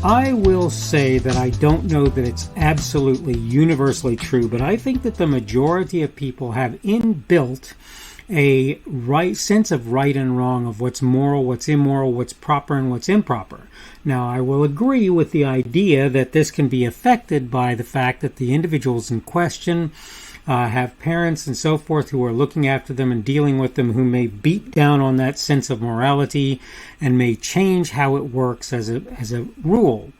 I will say that I don't know that it's absolutely universally true, but I think that the majority of people have inbuilt a right sense of right and wrong, of what's moral, what's immoral, what's proper, and what's improper. Now, I will agree with the idea that this can be affected by the fact that the individuals in question have parents and so forth who are looking after them and dealing with them, who may beat down on that sense of morality and may change how it works as a rule.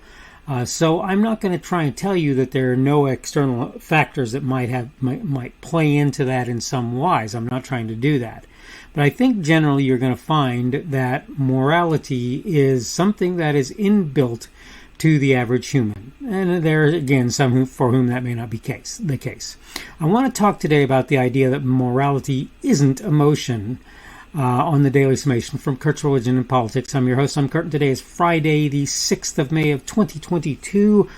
So I'm not going to try and tell you that there are no external factors that might play into that in some wise. I'm not trying to do that. But I think generally you're going to find that morality is something that is inbuilt to the average human. And there are, again, some for whom that may not be the case. I want to talk today about the idea that morality isn't emotion on the Daily Summation from Kurt's Religion and Politics. I'm your host. I'm Kurt. Today is Friday, the 6th of May of 2022.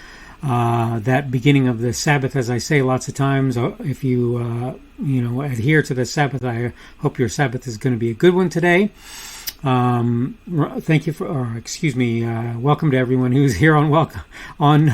That beginning of the Sabbath, as I say lots of times. If you adhere to the Sabbath, I hope your Sabbath is going to be a good one today. Thank you welcome to everyone who's here on Rumble, on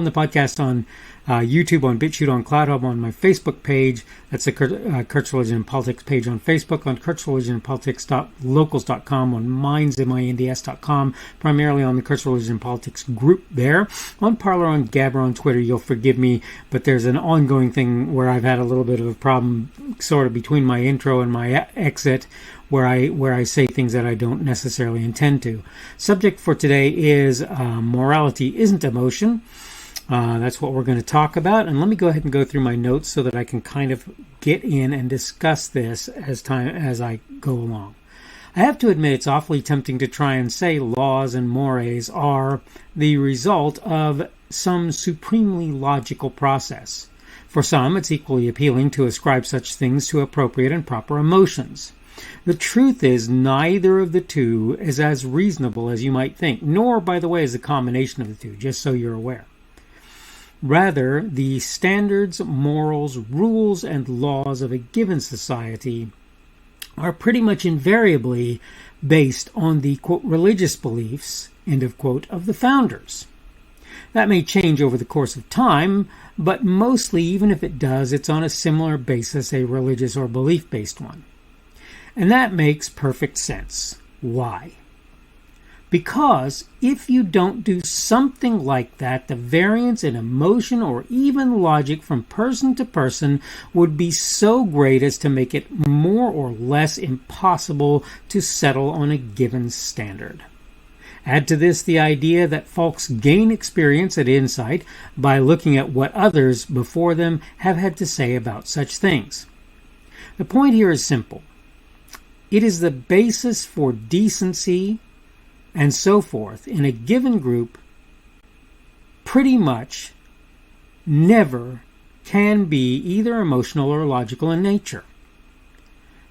the podcast, on YouTube, on BitChute, on CloudHub, on my Facebook page. That's the Kurt's Religion and Politics page on Facebook, on Kurt's Religion and Politics.locals.com, on minds.com, primarily on the Kurt's Religion and Politics group there, on Parler, on Gabber, on Twitter. You'll forgive me, but there's an ongoing thing where I've had a little bit of a problem sort of between my intro and my exit, where I say things that I don't necessarily intend to. Subject for today is morality isn't emotion. That's what we're going to talk about. And let me go ahead and go through my notes so that I can kind of get in and discuss this as I go along. I have to admit it's awfully tempting to try and say laws and mores are the result of some supremely logical process. For some, it's equally appealing to ascribe such things to appropriate and proper emotions. The truth is, neither of the two is as reasonable as you might think, nor, by the way, is a combination of the two, just so you're aware. Rather, the standards, morals, rules, and laws of a given society are pretty much invariably based on the, quote, religious beliefs, end of quote, of the founders. That may change over the course of time, but mostly, even if it does, it's on a similar basis, a religious or belief-based one. And that makes perfect sense. Why? Because if you don't do something like that, the variance in emotion or even logic from person to person would be so great as to make it more or less impossible to settle on a given standard. Add to this the idea that folks gain experience and insight by looking at what others before them have had to say about such things. The point here is simple. It is the basis for decency and so forth in a given group pretty much never can be either emotional or logical in nature.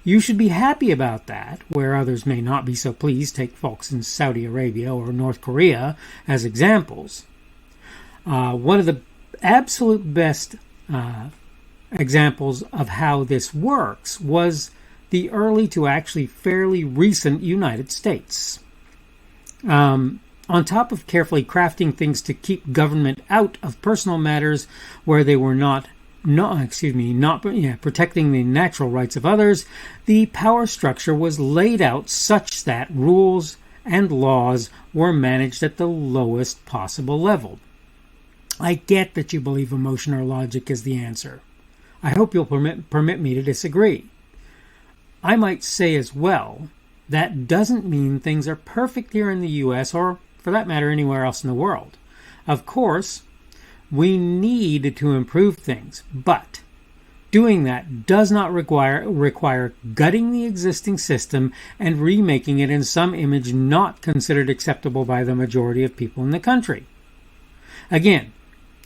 You should be happy about that, where others may not be so pleased. Take folks in Saudi Arabia or North Korea as examples. One of the absolute best examples of how this works was the early to actually fairly recent United States. On top of carefully crafting things to keep government out of personal matters where they were not protecting the natural rights of others, the power structure was laid out such that rules and laws were managed at the lowest possible level. I get that you believe emotion or logic is the answer. I hope you'll permit me to disagree. I might say as well, that doesn't mean things are perfect here in the U.S. or, for that matter, anywhere else in the world. Of course, we need to improve things, but doing that does not require gutting the existing system and remaking it in some image not considered acceptable by the majority of people in the country. Again,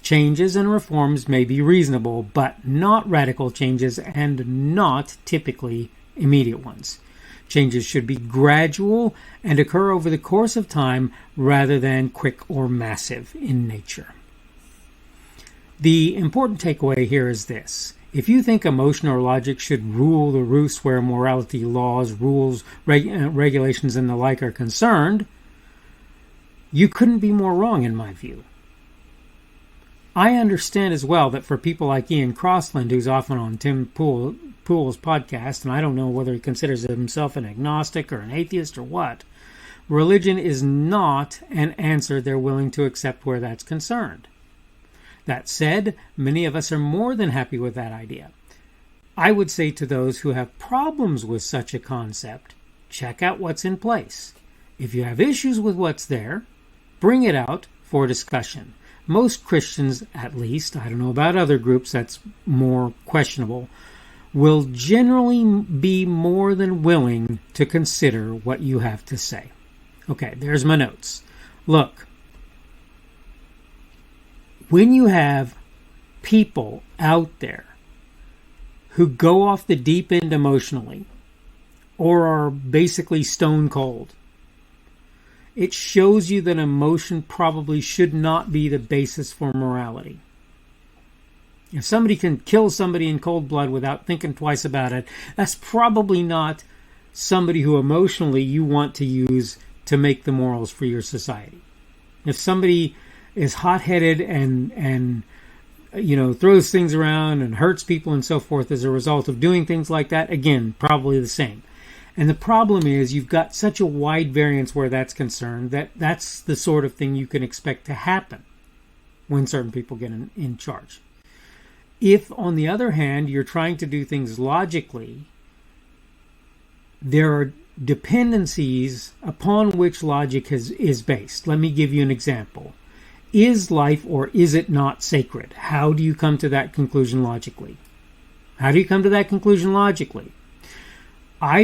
changes and reforms may be reasonable, but not radical changes and not typically immediate ones. Changes should be gradual and occur over the course of time rather than quick or massive in nature. The important takeaway here is this. If you think emotion or logic should rule the roost where morality, laws, rules, regulations, and the like are concerned, you couldn't be more wrong in my view. I understand as well that for people like Ian Crossland, who's often on Tim Pool's podcast, and I don't know whether he considers himself an agnostic or an atheist or what, religion is not an answer they're willing to accept where that's concerned. That said, many of us are more than happy with that idea. I would say to those who have problems with such a concept, check out what's in place. If you have issues with what's there, bring it out for discussion. Most Christians, at least, I don't know about other groups, that's more questionable, will generally be more than willing to consider what you have to say. Okay, there's my notes. Look, when you have people out there who go off the deep end emotionally or are basically stone cold, it shows you that emotion probably should not be the basis for morality. If somebody can kill somebody in cold blood without thinking twice about it, that's probably not somebody who emotionally you want to use to make the morals for your society. If somebody is hot-headed and throws things around and hurts people and so forth as a result of doing things like that, again, probably the same. And the problem is you've got such a wide variance where that's concerned that that's the sort of thing you can expect to happen when certain people get in charge. If, on the other hand, you're trying to do things logically, there are dependencies upon which logic is based. Let me give you an example. Is life or is it not sacred? How do you come to that conclusion logically? I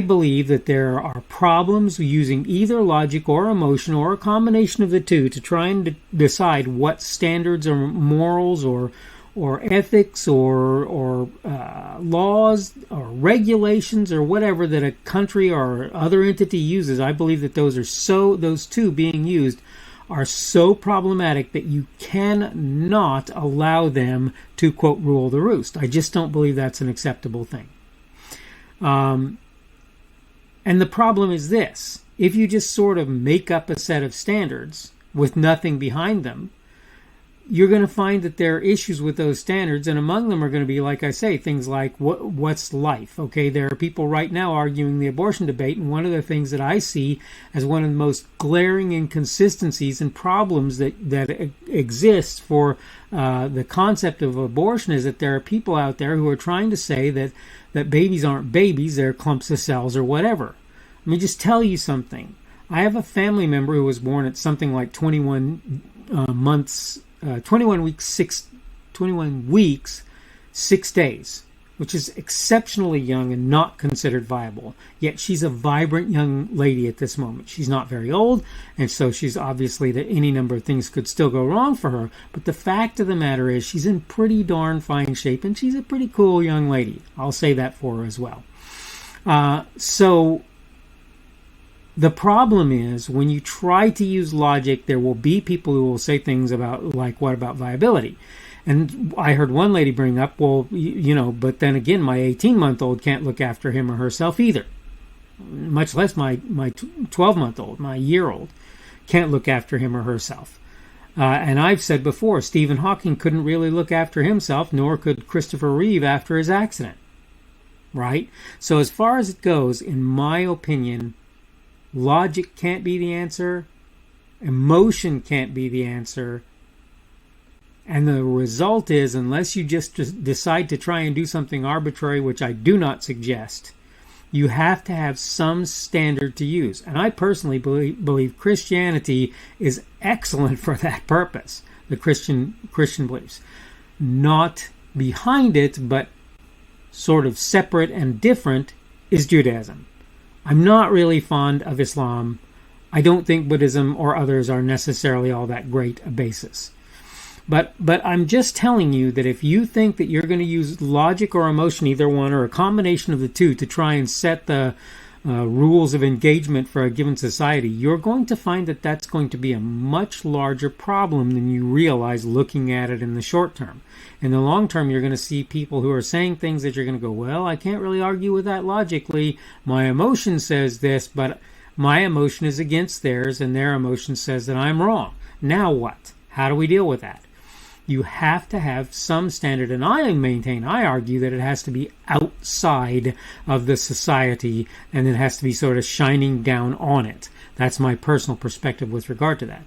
believe that there are problems using either logic or emotion or a combination of the two to try and decide what standards or morals or ethics or laws or regulations or whatever that a country or other entity uses. I believe that those two being used are so problematic that you cannot allow them to, quote, rule the roost. I just don't believe that's an acceptable thing. And the problem is this. If you just sort of make up a set of standards with nothing behind them, you're going to find that there are issues with those standards, and among them are going to be, like I say, things like what's life? Okay, there are people right now arguing the abortion debate, and one of the things that I see as one of the most glaring inconsistencies and problems that exists for the concept of abortion is that there are people out there who are trying to say that babies aren't babies, they're clumps of cells or whatever. Let me just tell you something. I have a family member who was born at something like 21 weeks, 6 days, which is exceptionally young and not considered viable. Yet she's a vibrant young lady at this moment. She's not very old, and so she's obviously that any number of things could still go wrong for her. But the fact of the matter is she's in pretty darn fine shape, and she's a pretty cool young lady. I'll say that for her as well. So the problem is when you try to use logic, there will be people who will say things about, like, what about viability? And I heard one lady bring up, well, but then again, my 18-month-old can't look after him or herself either. Much less my 12-month-old, my year-old, can't look after him or herself. And I've said before, Stephen Hawking couldn't really look after himself, nor could Christopher Reeve after his accident. Right? So as far as it goes, in my opinion, logic can't be the answer. Emotion can't be the answer. And the result is, unless you just decide to try and do something arbitrary, which I do not suggest, you have to have some standard to use. And I personally believe Christianity is excellent for that purpose, the Christian beliefs. Not behind it, but sort of separate and different, is Judaism. I'm not really fond of Islam. I don't think Buddhism or others are necessarily all that great a basis. But I'm just telling you that if you think that you're going to use logic or emotion, either one or a combination of the two, to try and set the rules of engagement for a given society, you're going to find that that's going to be a much larger problem than you realize looking at it in the short term. In the long term, you're going to see people who are saying things that you're going to go, well, I can't really argue with that logically. My emotion says this, but My emotion is against theirs, and their emotion says that I'm wrong. Now what? How do we deal with that? You have to have some standard, and I argue that it has to be outside of the society, and it has to be sort of shining down on it. That's my personal perspective with regard to that.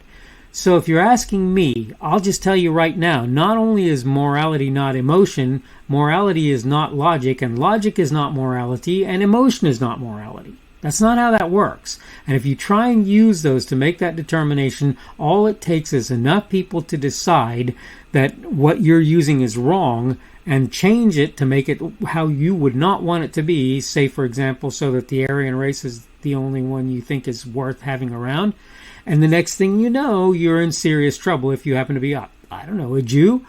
So if you're asking me, I'll just tell you right now, not only is morality not emotion, morality is not logic, and logic is not morality, and emotion is not morality. That's not how that works. And if you try and use those to make that determination, all it takes is enough people to decide that what you're using is wrong and change it to make it how you would not want it to be, say, for example, so that the Aryan race is the only one you think is worth having around. And the next thing you know, you're in serious trouble if you happen to be, I don't know, a Jew.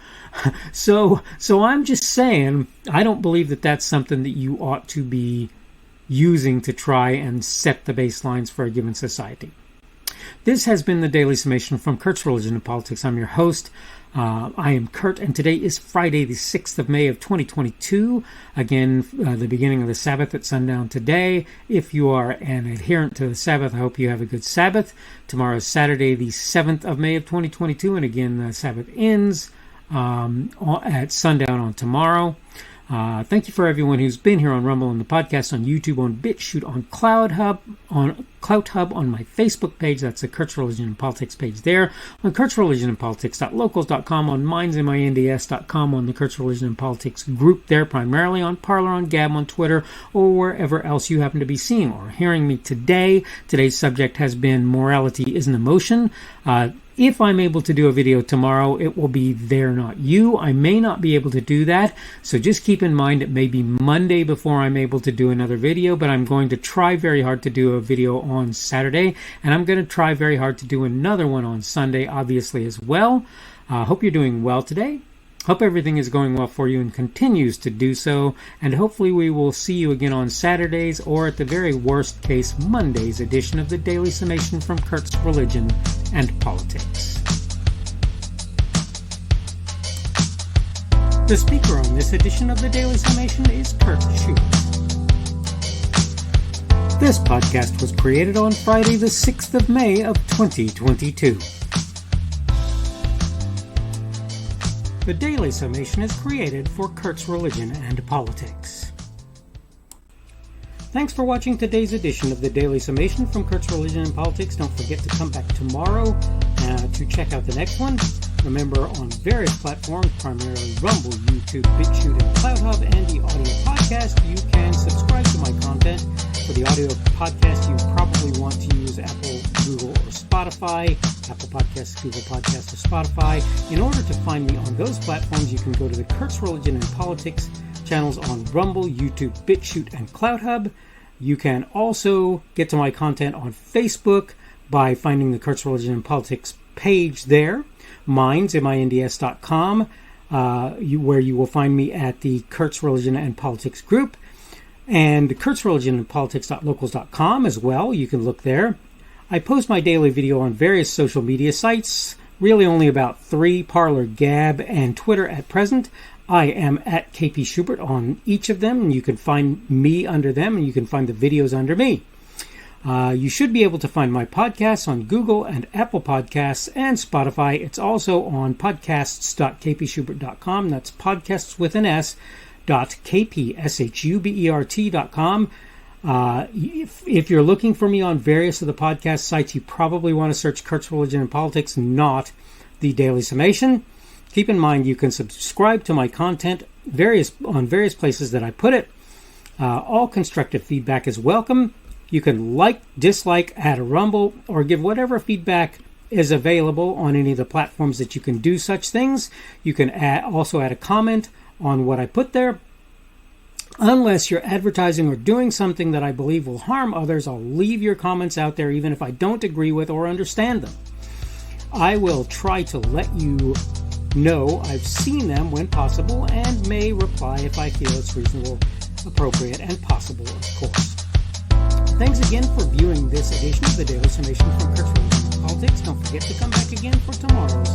So I'm just saying, I don't believe that that's something that you ought to be using to try and set the baselines for a given society. This has been the Daily Summation from Kurt's Religion and Politics. I'm your host. I am Kurt, and today is Friday, the 6th of May of 2022. Again, the beginning of the Sabbath at sundown today. If you are an adherent to the Sabbath, I hope you have a good Sabbath. Tomorrow is Saturday, the 7th of May of 2022, and again, the Sabbath ends at sundown on tomorrow. Thank you for everyone who's been here on Rumble, on the podcast, on YouTube, on BitChute, on CloutHub, on my Facebook page. That's the Kurt's Religion and Politics page there. On Kurt's Religion and Politics.locals.com, on minds.com, on the Kurt's Religion and Politics group there, primarily on Parler, on Gab, on Twitter, or wherever else you happen to be seeing or hearing me today. Today's subject has been morality is an emotion. If I'm able to do a video tomorrow, it will be They're Not You. I may not be able to do that, so just keep in mind it may be Monday before I'm able to do another video, but I'm going to try very hard to do a video on Saturday, and I'm going to try very hard to do another one on Sunday, obviously, as well. Hope you're doing well today. Hope everything is going well for you and continues to do so, and hopefully we will see you again on Saturdays, or at the very worst case, Monday's edition of the Daily Summation from Kurt's Religion and Politics. The speaker on this edition of the Daily Summation is Kurt Schubert. This podcast was created on Friday the 6th of May of 2022. The Daily Summation is created for Kurt's Religion and Politics. Thanks for watching today's edition of the Daily Summation from Kurt's Religion and Politics. Don't forget to come back tomorrow to check out the next one. Remember, on various platforms, primarily Rumble, YouTube, BitChute, and CloutHub, and the audio podcast, you can subscribe to my content. For the audio podcast, you probably want to use Apple, Google, or Spotify. Apple Podcasts, Google Podcasts, or Spotify. In order to find me on those platforms, you can go to the Kurt's Religion and Politics channels on Rumble, YouTube, BitChute, and CloutHub. You can also get to my content on Facebook by finding the Kurt's Religion and Politics page there, minds.com, where you will find me at the Kurt's Religion and Politics group, and Kurt's Religion and Politics.locals.com as well. You can look there. I post my daily video on various social media sites, really only about 3, Parler, Gab, and Twitter at present. I am at KP Schubert on each of them, and you can find me under them, and you can find the videos under me. You should be able to find my podcasts on Google and Apple Podcasts and Spotify. It's also on podcasts.kpschubert.com. That's podcasts with an S, .kpschubert.com. If you're looking for me on various of the podcast sites, you probably want to search Kurt's Religion and Politics, not the Daily Summation. Keep in mind you can subscribe to my content on various places that I put it. All constructive feedback is welcome. You can like, dislike, add a rumble, or give whatever feedback is available on any of the platforms that you can do such things. You can also add a comment on what I put there. Unless you're advertising or doing something that I believe will harm others, I'll leave your comments out there even if I don't agree with or understand them. I will try to let you know I've seen them when possible and may reply if I feel it's reasonable, appropriate, and possible, of course. Thanks again for viewing this edition of the Daily Summation from Kurt's Religion and Politics. Don't forget to come back again for tomorrow's